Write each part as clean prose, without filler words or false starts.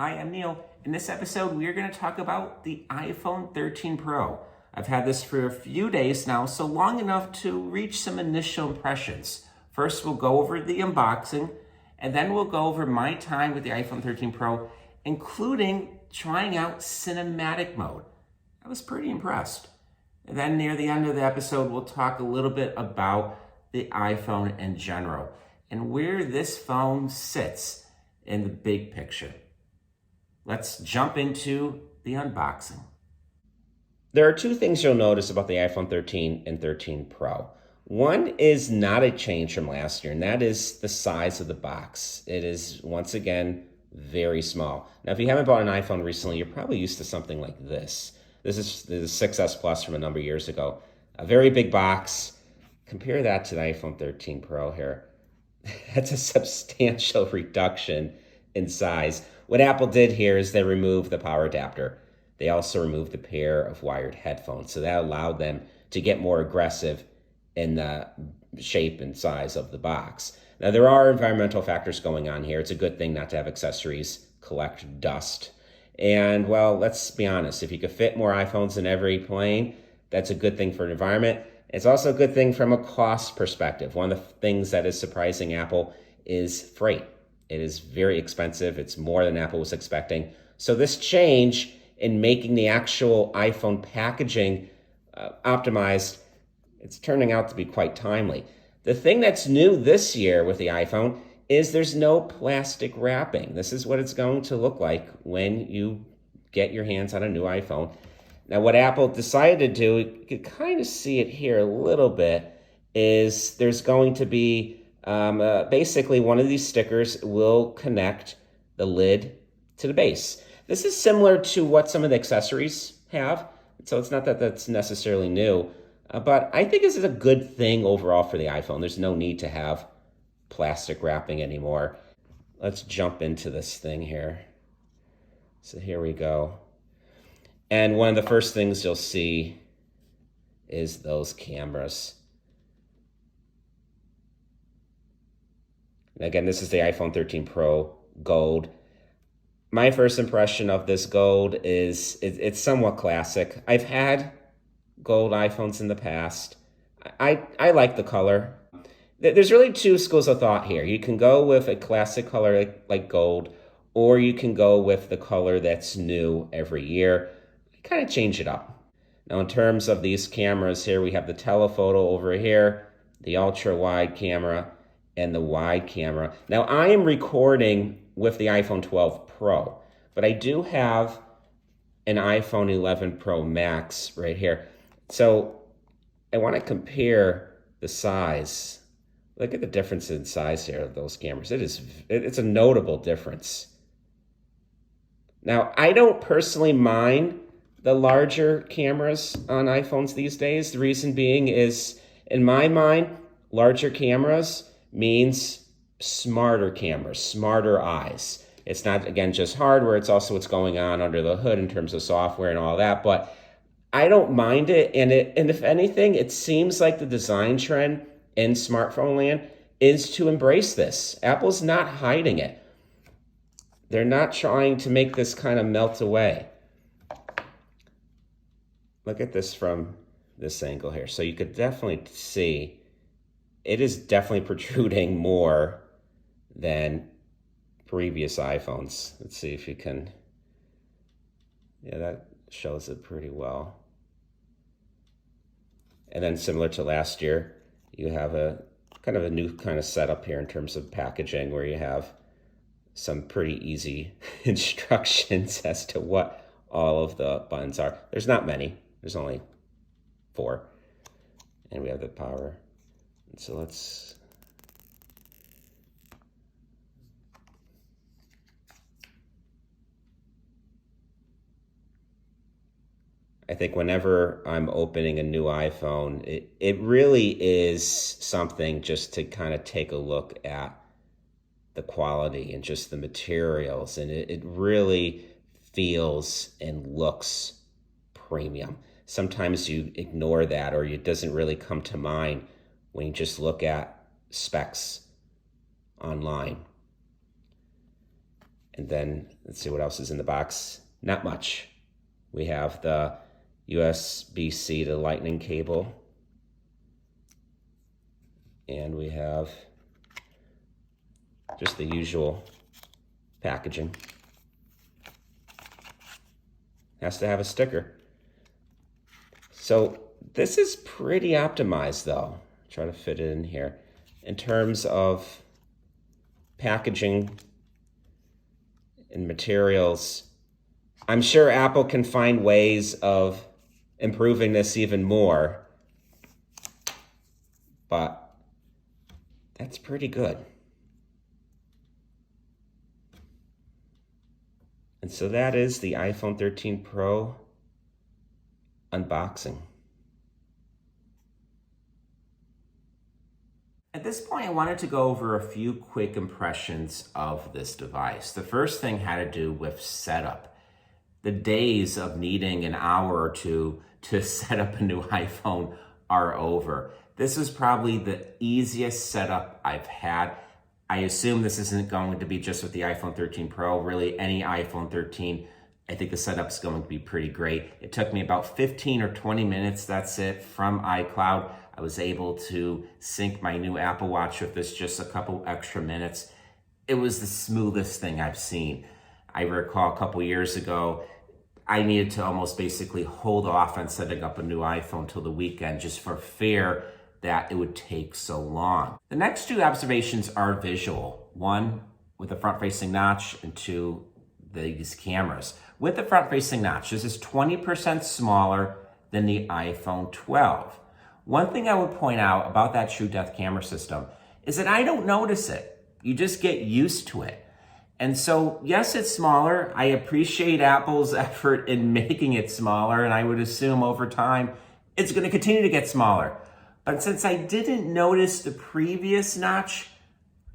Hi, I'm Neil. In this episode, we are going to talk about the iPhone 13 Pro. I've had this for a few days now, so long enough to reach some initial impressions. First, we'll go over the unboxing, and then we'll go over my time with the iPhone 13 Pro, including trying out cinematic mode. I was pretty impressed. And then near the end of the episode, we'll talk a little bit about the iPhone in general and where this phone sits in the big picture. Let's jump into the unboxing. There are two things you'll notice about the iPhone 13 and 13 Pro. One is not a change from last year, and that is the size of the box. It is, once again, very small. Now, if you haven't bought an iPhone recently, you're probably used to something like this. This is the 6S Plus from a number of years ago. A very big box. Compare that to the iPhone 13 Pro here. That's a substantial reduction in size. What Apple did here is they removed the power adapter. They also removed a pair of wired headphones. So that allowed them to get more aggressive in the shape and size of the box. Now, there are environmental factors going on here. It's a good thing not to have accessories collect dust. And, well, let's be honest. If you could fit more iPhones in every plane, that's a good thing for the environment. It's also a good thing from a cost perspective. One of the things that is surprising Apple is freight. It is very expensive. It's more than Apple was expecting. So this change in making the actual iPhone packaging optimized, it's turning out to be quite timely. The thing that's new this year with the iPhone is there's no plastic wrapping. This is what it's going to look like when you get your hands on a new iPhone. Now, what Apple decided to do, you can kind of see it here a little bit, is there's going to be basically one of these stickers will connect the lid to the base. This is similar to what some of the accessories have, so it's not that that's necessarily new, but I think this is a good thing overall for the iPhone. There's no need to have plastic wrapping anymore. Let's jump into this thing here. So here we go. And one of the first things you'll see is those cameras. And again, this is the iPhone 13 Pro Gold. My first impression of this gold is it's somewhat classic. I've had gold iPhones in the past. I like the color. There's really two schools of thought here. You can go with a classic color like gold, or you can go with the color that's new every year. Kind of change it up. Now, in terms of these cameras here, we have the telephoto over here, the ultra wide camera, and the wide camera. Now, I am recording with the iPhone 12 Pro, but I do have an iPhone 11 Pro Max right here. So I want to compare the size. Look at the difference in size here of those cameras. It's a notable difference. Now, I don't personally mind the larger cameras on iPhones these days. The reason being is, in my mind, larger cameras means smarter cameras, smarter eyes. It's not, again, just hardware. It's also what's going on under the hood in terms of software and all that. But I don't mind it. And if anything, it seems like the design trend in smartphone land is to embrace this. Apple's not hiding it. They're not trying to make this kind of melt away. Look at this from this angle here. So you could definitely see it is definitely protruding more than previous iPhones. Let's see if you can. Yeah, that shows it pretty well. And then similar to last year, you have a kind of a new kind of setup here in terms of packaging where you have some pretty easy instructions as to what all of the buttons are. There's not many. There's only 4. And we have the power. So let's... I think whenever I'm opening a new iPhone, it really is something just to kind of take a look at the quality and just the materials. And it really feels and looks premium. Sometimes you ignore that, or it doesn't really come to mind when you just look at specs online. And then let's see what else is in the box. Not much. We have the USB-C to Lightning cable. And we have just the usual packaging. Has to have a sticker. So this is pretty optimized though. Try to fit it in here. In terms of packaging and materials, I'm sure Apple can find ways of improving this even more, but that's pretty good. And so that is the iPhone 13 Pro unboxing. At this point, I wanted to go over a few quick impressions of this device. The first thing had to do with setup. The days of needing an hour or two to set up a new iPhone are over. This is probably the easiest setup I've had. I assume this isn't going to be just with the iPhone 13 Pro, really any iPhone 13. I think the setup's going to be pretty great. It took me about 15 or 20 minutes, that's it, from iCloud. I was able to sync my new Apple Watch with this just a couple extra minutes. It was the smoothest thing I've seen. I recall a couple years ago, I needed to almost basically hold off on setting up a new iPhone till the weekend just for fear that it would take so long. The next two observations are visual. One, with the front-facing notch, and two, these cameras. With the front-facing notch, this is 20% smaller than the iPhone 12. One thing I would point out about that True Depth camera system is that I don't notice it. You just get used to it. And so, yes, it's smaller. I appreciate Apple's effort in making it smaller, and I would assume over time it's going to continue to get smaller. But since I didn't notice the previous notch,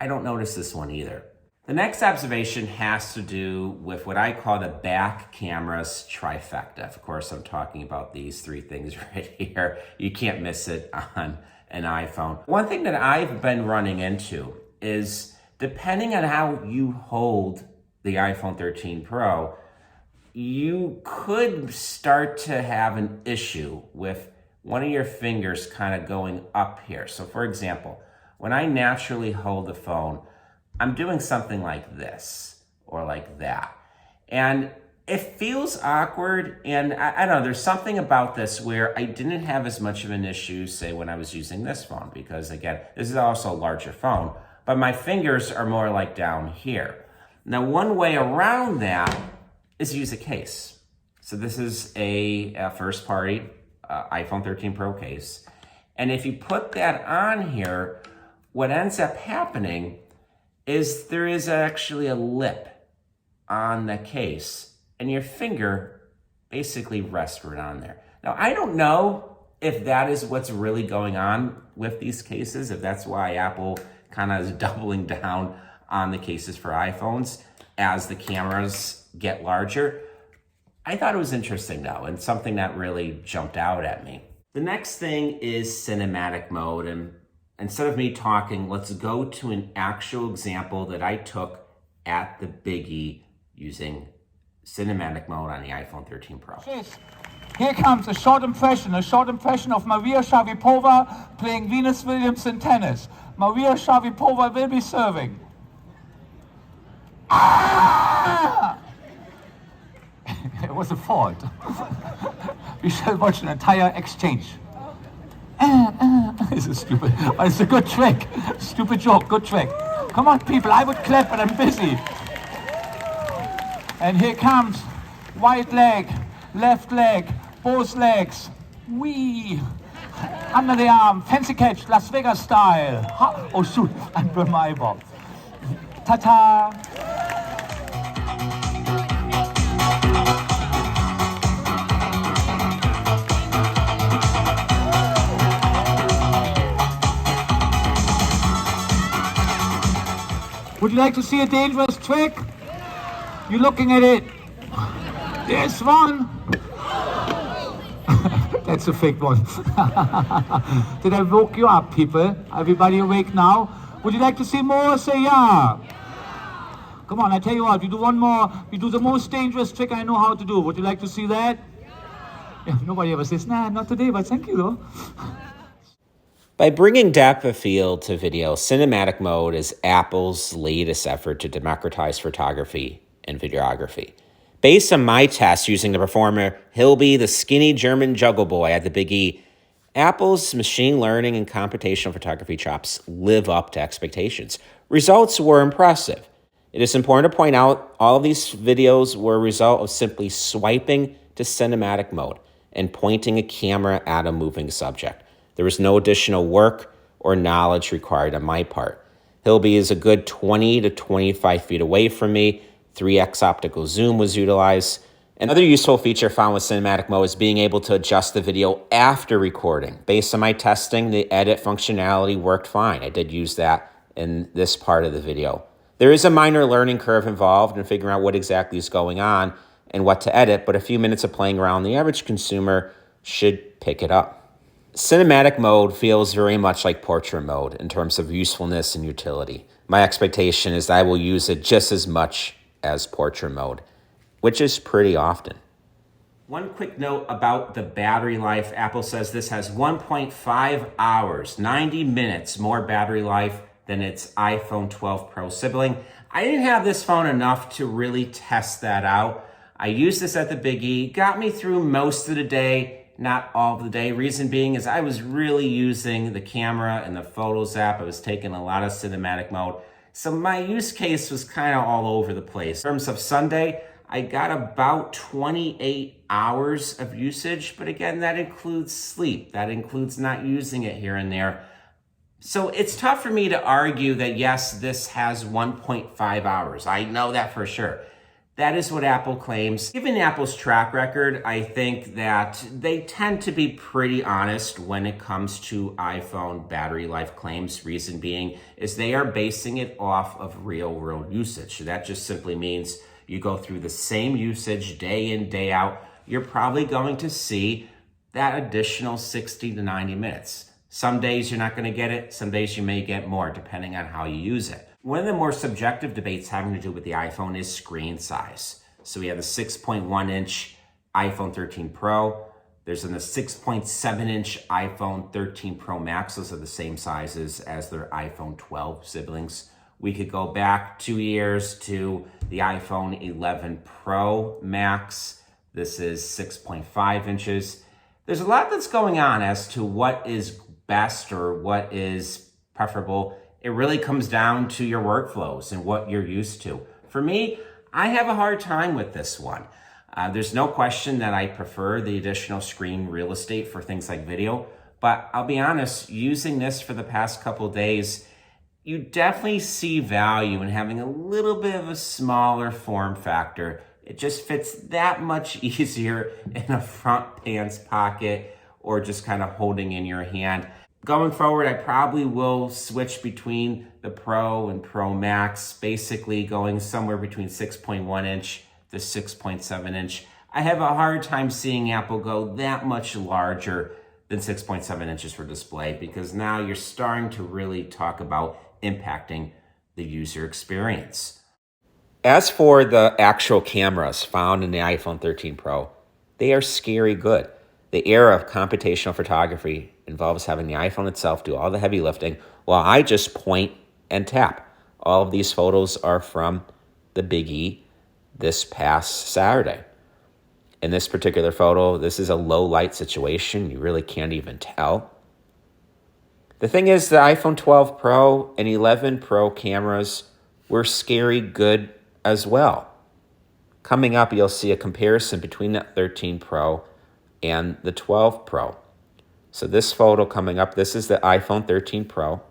I don't notice this one either. The next observation has to do with what I call the back camera's trifecta. Of course, I'm talking about these three things right here. You can't miss it on an iPhone. One thing that I've been running into is, depending on how you hold the iPhone 13 Pro, you could start to have an issue with one of your fingers kind of going up here. So for example, when I naturally hold the phone, I'm doing something like this or like that. And it feels awkward, and I don't know, there's something about this where I didn't have as much of an issue, say, when I was using this phone, because again, this is also a larger phone, but my fingers are more like down here. Now, one way around that is to use a case. So this is a first party iPhone 13 Pro case. And if you put that on here, what ends up happening is there is actually a lip on the case, and your finger basically rests right on there. Now, I don't know if that is what's really going on with these cases, if that's why Apple kind of is doubling down on the cases for iPhones as the cameras get larger. I thought it was interesting though, and something that really jumped out at me. The next thing is cinematic mode, and instead of me talking, let's go to an actual example that I took at the Biggie using cinematic mode on the iPhone 13 Pro. Here comes a short impression of Maria Sharapova playing Venus Williams in tennis. Maria Sharapova will be serving. Ah! It was a fault. We shall watch an entire exchange. This is stupid, but it's a good trick. Stupid joke, good trick. Come on, people, I would clap, but I'm busy. And here comes right leg, left leg, both legs. Wee. Under the arm, fancy catch, Las Vegas style. Ha. Oh shoot, I burned my eyeball. Ta-ta. Would you like to see a dangerous trick? You're looking at it. There's one. That's a fake one. Did I woke you up, people? Everybody awake now? Would you like to see more? Say yeah. Come on, I tell you what, we do one more. We do the most dangerous trick I know how to do. Would you like to see that? Yeah, nobody ever says, nah, not today, but thank you though. By bringing depth of field to video, cinematic mode is Apple's latest effort to democratize photography and videography. Based on my test using the performer Hilby, the skinny German juggle boy at the Big E, Apple's machine learning and computational photography chops live up to expectations. Results were impressive. It is important to point out all of these videos were a result of simply swiping to cinematic mode and pointing a camera at a moving subject. There was no additional work or knowledge required on my part. Hilby is a good 20 to 25 feet away from me. 3x optical zoom was utilized. Another useful feature found with cinematic mode is being able to adjust the video after recording. Based on my testing, the edit functionality worked fine. I did use that in this part of the video. There is a minor learning curve involved in figuring out what exactly is going on and what to edit, but a few minutes of playing around, the average consumer should pick it up. Cinematic mode feels very much like portrait mode in terms of usefulness and utility. My expectation is that I will use it just as much as portrait mode, which is pretty often. One quick note about the battery life. Apple says this has 1.5 hours, 90 minutes more battery life than its iPhone 12 Pro sibling. I didn't have this phone enough to really test that out. I used this at the Big E, got me through most of the day, not all of the day. Reason being is I was really using the camera and the Photos app. I was taking a lot of cinematic mode. So my use case was kind of all over the place. In terms of Sunday, I got about 28 hours of usage, but again, that includes sleep. That includes not using it here and there. So it's tough for me to argue that yes, this has 1.5 hours. I know that for sure. That is what Apple claims. Given Apple's track record, I think that they tend to be pretty honest when it comes to iPhone battery life claims. Reason being is they are basing it off of real world usage. So that just simply means you go through the same usage day in, day out, you're probably going to see that additional 60 to 90 minutes. Some days you're not going to get it. Some days you may get more depending on how you use it. One of the more subjective debates having to do with the iPhone is screen size. So we have the 6.1-inch iPhone 13 Pro. There's a 6.7-inch iPhone 13 Pro Max. Those are the same sizes as their iPhone 12 siblings. We could go back 2 years to the iPhone 11 Pro Max. This is 6.5 inches. There's a lot that's going on as to what is best or what is preferable. It really comes down to your workflows and what you're used to. For me, I have a hard time with this one. There's no question that I prefer the additional screen real estate for things like video, but I'll be honest, using this for the past couple of days, you definitely see value in having a little bit of a smaller form factor. It just fits that much easier in a front pants pocket or just kind of holding in your hand. Going forward, I probably will switch between the Pro and Pro Max, basically going somewhere between 6.1 inch to 6.7 inch. I have a hard time seeing Apple go that much larger than 6.7 inches for display because now you're starting to really talk about impacting the user experience. As for the actual cameras found in the iPhone 13 Pro, they are scary good. The era of computational photography involves having the iPhone itself do all the heavy lifting while I just point and tap. All of these photos are from the Big E this past Saturday. In this particular photo, this is a low light situation. You really can't even tell. The thing is, the iPhone 12 Pro and 11 Pro cameras were scary good as well. Coming up, you'll see a comparison between the 13 Pro and the 12 Pro. So this photo coming up, this is the iPhone 13 Pro.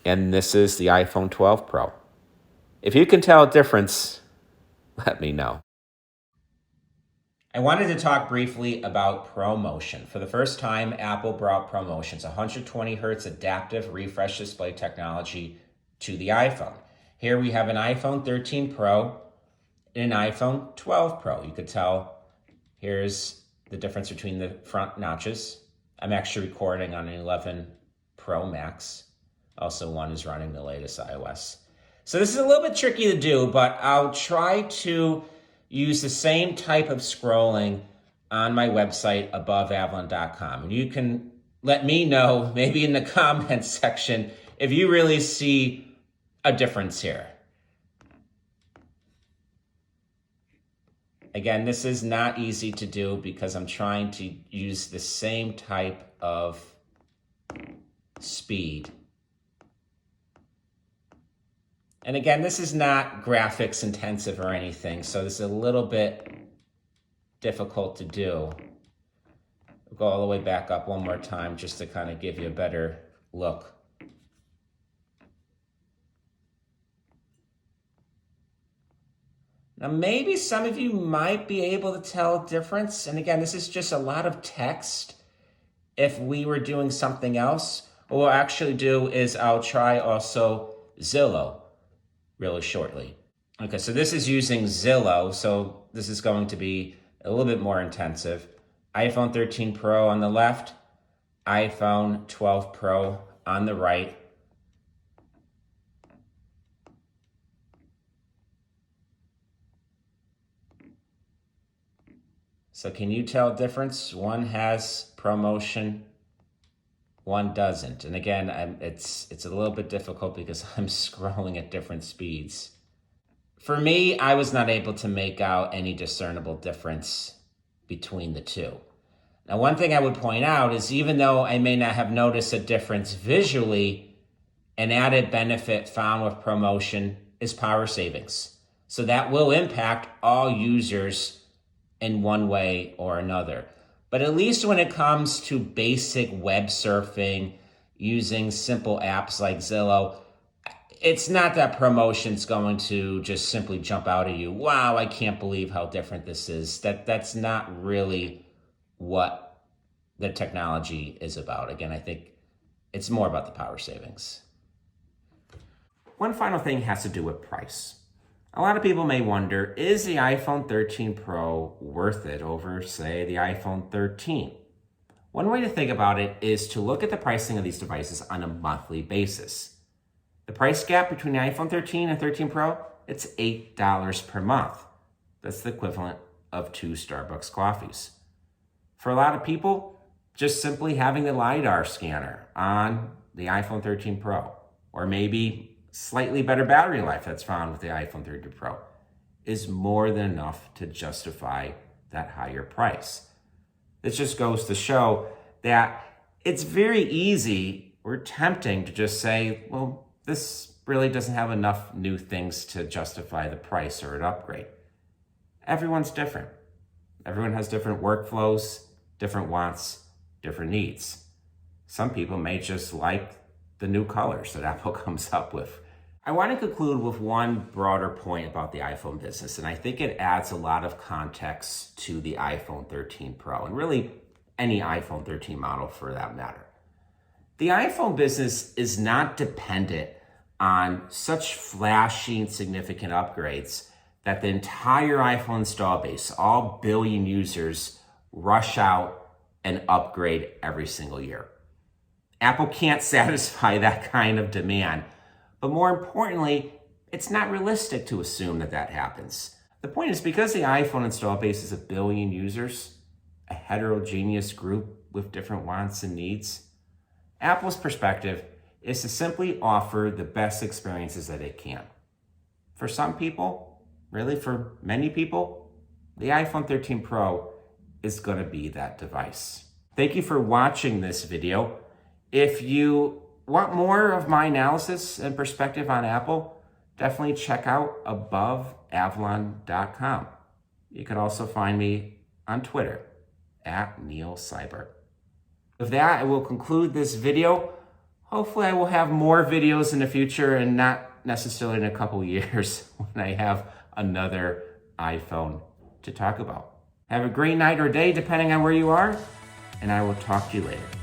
And this is the iPhone 12 Pro. If you can tell a difference, let me know. I wanted to talk briefly about ProMotion. For the first time, Apple brought ProMotion's 120 hertz adaptive refresh display technology to the iPhone. Here we have an iPhone 13 Pro and an iPhone 12 Pro. You could tell here's the difference between the front notches. I'm actually recording on an 11 Pro Max. Also, one is running the latest iOS. So this is a little bit tricky to do, but I'll try to use the same type of scrolling on my website aboveavalon.com. And you can let me know, maybe in the comments section, if you really see a difference here. Again, this is not easy to do because I'm trying to use the same type of speed. And again, this is not graphics intensive or anything, so this is a little bit difficult to do. We'll go all the way back up one more time just to kind of give you a better look. Now, maybe some of you might be able to tell a difference. And again, this is just a lot of text. If we were doing something else, what we'll actually do is I'll try also Zillow really shortly. Okay, so this is using Zillow. So this is going to be a little bit more intensive. iPhone 13 Pro on the left, iPhone 12 Pro on the right. So can you tell a difference? One has ProMotion, one doesn't. And again, it's a little bit difficult because I'm scrolling at different speeds. For me, I was not able to make out any discernible difference between the two. Now, one thing I would point out is even though I may not have noticed a difference visually, an added benefit found with ProMotion is power savings. So that will impact all users in one way or another. But at least when it comes to basic web surfing, using simple apps like Zillow, it's not that ProMotion's going to just simply jump out at you. Wow, I can't believe how different this is. That's not really what the technology is about. Again, I think it's more about the power savings. One final thing has to do with price. A lot of people may wonder, is the iPhone 13 Pro worth it over, say, the iPhone 13? One way to think about it is to look at the pricing of these devices on a monthly basis. The price gap between the iPhone 13 and 13 Pro, it's $8 per month. That's the equivalent of 2 Starbucks coffees. For a lot of people, just simply having the LiDAR scanner on the iPhone 13 Pro, or maybe slightly better battery life that's found with the iPhone 13 Pro, is more than enough to justify that higher price. This just goes to show that it's very easy or tempting to just say, well, this really doesn't have enough new things to justify the price or an upgrade. Everyone's different. Everyone has different workflows, different wants, different needs. Some people may just like the new colors that Apple comes up with. I want to conclude with one broader point about the iPhone business, and I think it adds a lot of context to the iPhone 13 Pro, and really any iPhone 13 model for that matter. The iPhone business is not dependent on such flashy and significant upgrades that the entire iPhone install base, all billion users, rush out and upgrade every single year. Apple can't satisfy that kind of demand. But more importantly, it's not realistic to assume that that happens. The point is, because the iPhone install base is a billion users, a heterogeneous group with different wants and needs, Apple's perspective is to simply offer the best experiences that it can. For some people, really for many people, the iPhone 13 Pro is going to be that device. Thank you for watching this video. If you want more of my analysis and perspective on Apple, definitely check out aboveavalon.com. You can also find me on Twitter @NeilSeibert. With that, I will conclude this video. Hopefully I will have more videos in the future and not necessarily in a couple years when I have another iPhone to talk about. Have a great night or day depending on where you are, and I will talk to you later.